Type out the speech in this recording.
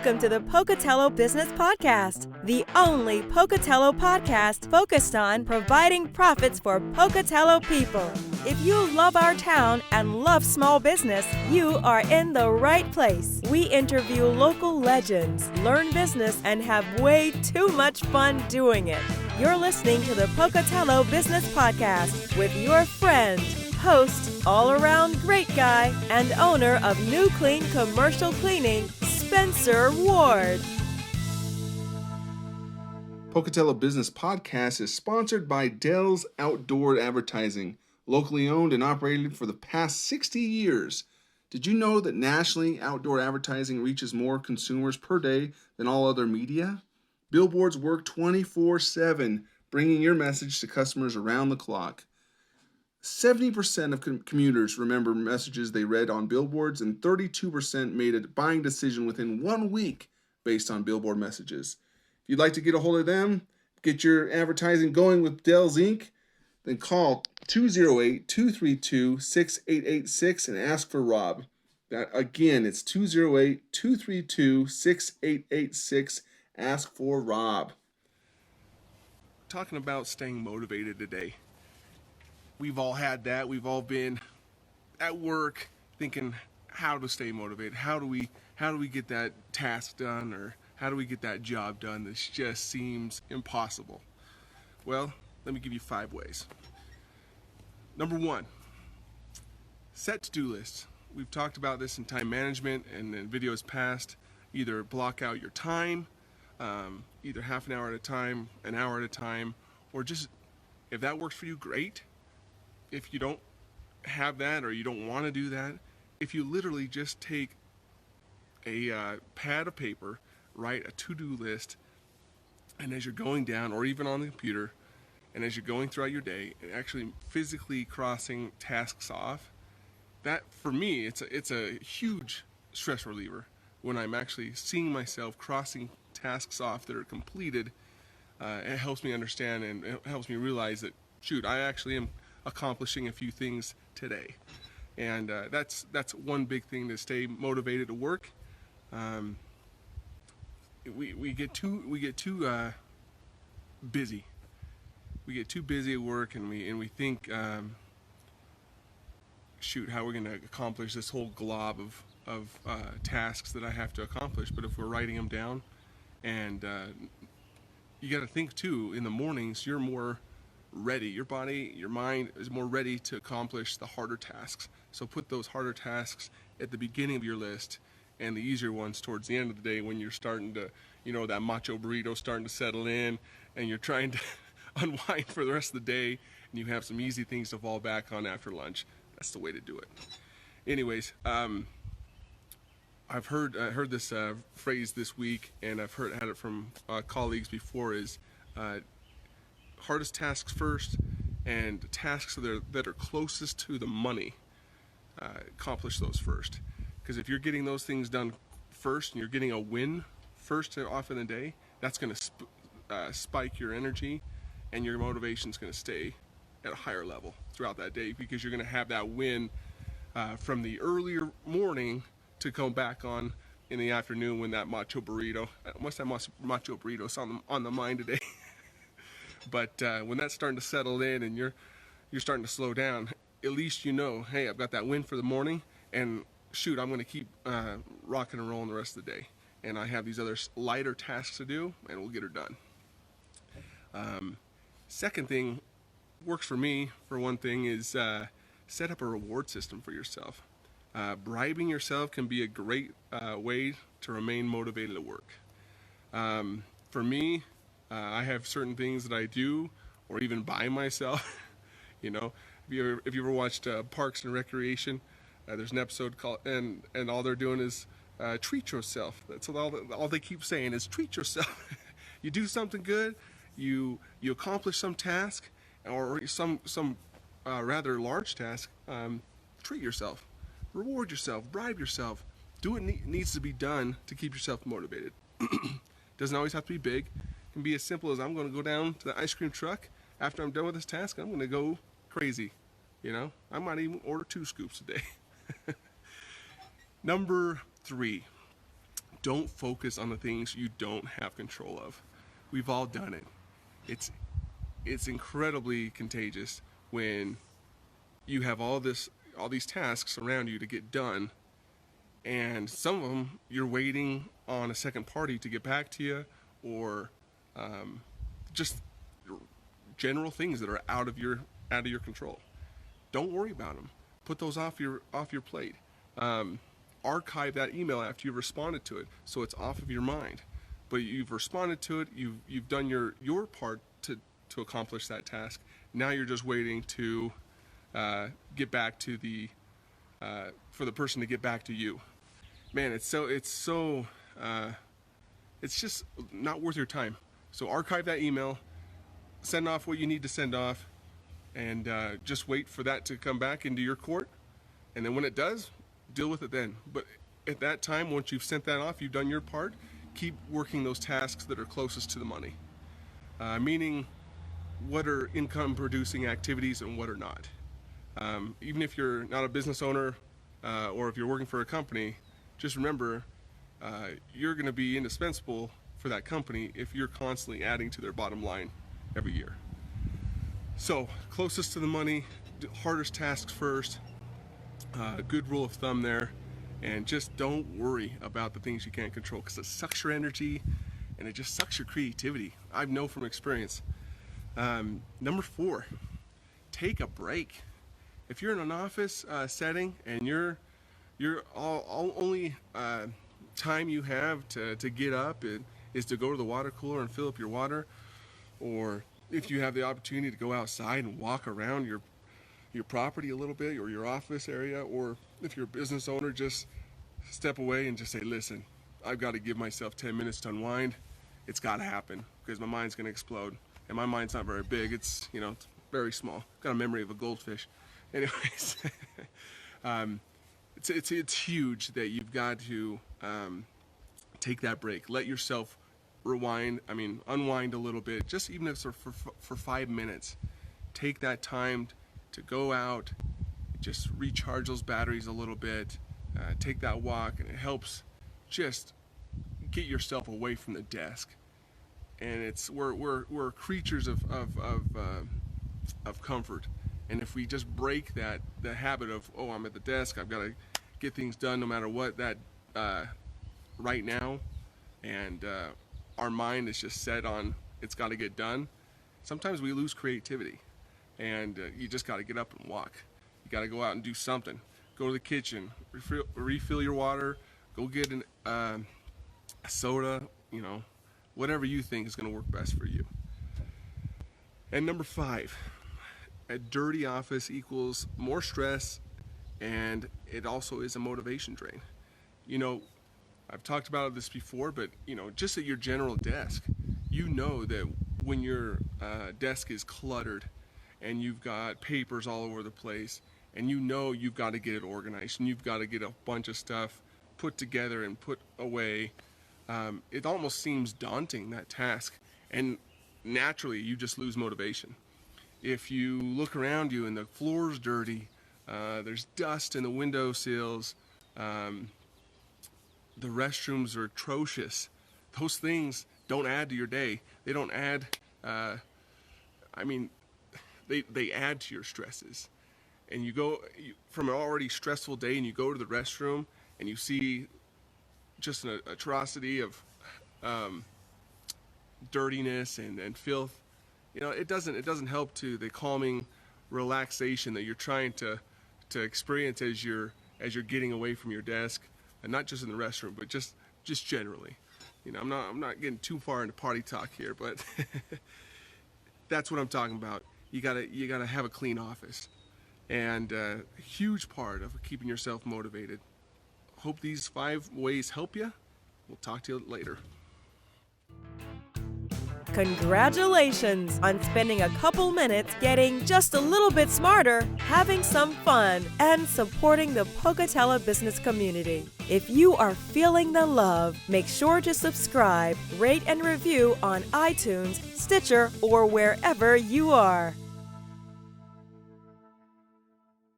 Welcome to the Pocatello Business Podcast, the only Pocatello podcast focused on providing profits for Pocatello people. If you love our town and love small business, you are in the right place. We interview local legends, learn business, and have way too much fun doing it. You're listening to the Pocatello Business Podcast with your friend, host, all-around great guy, and owner of Nucleane Commercial Cleaning, Spencer Ward. Pocatello Business Podcast is sponsored by Dell's Outdoor Advertising, locally owned and operated for the past 60 years. Did you know that nationally, outdoor advertising reaches more consumers per day than all other media? Billboards work 24/7, bringing your message to customers around the clock. 70% of commuters remember messages they read on billboards, and 32% made a buying decision within 1 week based on billboard messages. If you'd like to get a hold of them, get your advertising going with Dell's Inc., then call 208-232-6886 and ask for Rob. That again, it's 208-232-6886. Ask for Rob. Talking about staying motivated today. We've all had that. We've all been at work thinking how to stay motivated. How do we get that task done, or how do we get that job done? This just seems impossible. Well, let me give you 5 ways. Number 1, set to-do lists. We've talked about this in time management and in videos past. Either block out your time, either half an hour at a time, an hour at a time, or just, if that works for you, great. If you don't have that, or you don't want to do that, if you literally just take a pad of paper, write a to-do list, and as you're going down, or even on the computer, and as you're going throughout your day, actually physically crossing tasks off, that for me, it's a huge stress reliever when I'm actually seeing myself crossing tasks off that are completed. It helps me understand, and it helps me realize that, shoot, I actually am accomplishing a few things today. And that's one big thing to stay motivated to work. We get too busy. We get too busy at work, and we think, shoot, how we're going to accomplish this whole glob of tasks that I have to accomplish. But if we're writing them down, and you got to think too, in the mornings you're more ready. Your body, your mind is more ready to accomplish the harder tasks. So put those harder tasks at the beginning of your list, and the easier ones towards the end of the day, when you're starting to, that macho burrito starting to settle in, and you're trying to unwind for the rest of the day, and you have some easy things to fall back on after lunch. That's the way to do it. Anyways, I've heard this phrase this week, and I've had it from colleagues before, is hardest tasks first, and tasks that are closest to the money, accomplish those first. Because if you're getting those things done first, and you're getting a win first off in the day, that's going to spike your energy, and your motivation's going to stay at a higher level throughout that day, because you're going to have that win from the earlier morning to come back on in the afternoon when that macho burrito, must have macho burritos on the mind today. But when that's starting to settle in, and you're starting to slow down, at least hey, I've got that win for the morning, and shoot, I'm going to keep rocking and rolling the rest of the day. And I have these other lighter tasks to do, and we'll get her done. Second thing, works for me, for one thing, is set up a reward system for yourself. Bribing yourself can be a great way to remain motivated at work. For me, I have certain things that I do, or even buy myself. If you ever watched Parks and Recreation, there's an episode called, and all they're doing is treat yourself. That's all they keep saying is treat yourself. You do something good, you accomplish some task, or some rather large task. Treat yourself, reward yourself, bribe yourself. Do what needs to be done to keep yourself motivated. Doesn't always have to be big. It can be as simple as, I'm going to go down to the ice cream truck after I'm done with this task. I'm going to go crazy. I might even order 2 scoops a day. Number 3, don't focus on the things you don't have control of. We've all done it. It's incredibly contagious when you have all these tasks around you to get done, and some of them you're waiting on a second party to get back to you, or just general things that are out of your control. Don't worry about them. Put those off your plate. Archive that email after you've responded to it, so it's off of your mind. But you've responded to it. You've done your part to accomplish that task. Now you're just waiting to get back to for the person to get back to you. Man, it's just not worth your time. So archive that email, send off what you need to send off, and just wait for that to come back into your court. And then when it does, deal with it then. But at that time, once you've sent that off, you've done your part, keep working those tasks that are closest to the money. Meaning, what are income producing activities and what are not. Even if you're not a business owner or if you're working for a company, just remember you're going to be indispensable for that company if you're constantly adding to their bottom line every year. So closest to the money, hardest tasks first, good rule of thumb there, and just don't worry about the things you can't control, because it sucks your energy and it just sucks your creativity. I know from experience. Number 4, take a break. If you're in an office setting and you're only time you have to get up is to go to the water cooler and fill up your water, or if you have the opportunity to go outside and walk around your property a little bit, or your office area, or if you're a business owner, just step away and just say, listen, I've got to give myself 10 minutes to unwind. It's got to happen, because my mind's going to explode. And my mind's not very big. It's very small. Got a memory of a goldfish. Anyways, it's huge that you've got to take that break. Let yourself unwind a little bit, just even if it's for 5 minutes. Take that time to go out, just recharge those batteries a little bit, take that walk, and it helps just get yourself away from the desk. And we're creatures of comfort, and if we just break the habit of, I'm at the desk, I've got to get things done no matter what, that right now, and our mind is just set on it's got to get done, sometimes we lose creativity. And you just got to get up and walk. You got to go out and do something. Go to the kitchen, refill your water, go get a soda, whatever you think is going to work best for you. And number 5, a dirty office equals more stress, and it also is a motivation drain. I've talked about this before, but just at your general desk, that when your desk is cluttered and you've got papers all over the place, and you've got to get it organized, and you've got to get a bunch of stuff put together and put away, it almost seems daunting, that task, and naturally you just lose motivation. If you look around you and the floor's dirty, there's dust in the windowsills, the restrooms are atrocious, those things don't add to your day. They don't add, they add to your stresses. And you go from an already stressful day, and you go to the restroom and you see just an atrocity of dirtiness and filth. It doesn't help to the calming relaxation that you're trying to experience as you're getting away from your desk, and not just in the restroom, but just generally. I'm not getting too far into party talk here, but that's what I'm talking about. You gotta have a clean office, and a huge part of keeping yourself motivated. Hope these 5 ways help you. We'll talk to you later. Congratulations on spending a couple minutes getting just a little bit smarter, having some fun, and supporting the Pocatello business community. If you are feeling the love, make sure to subscribe, rate, and review on iTunes, Stitcher, or wherever you are.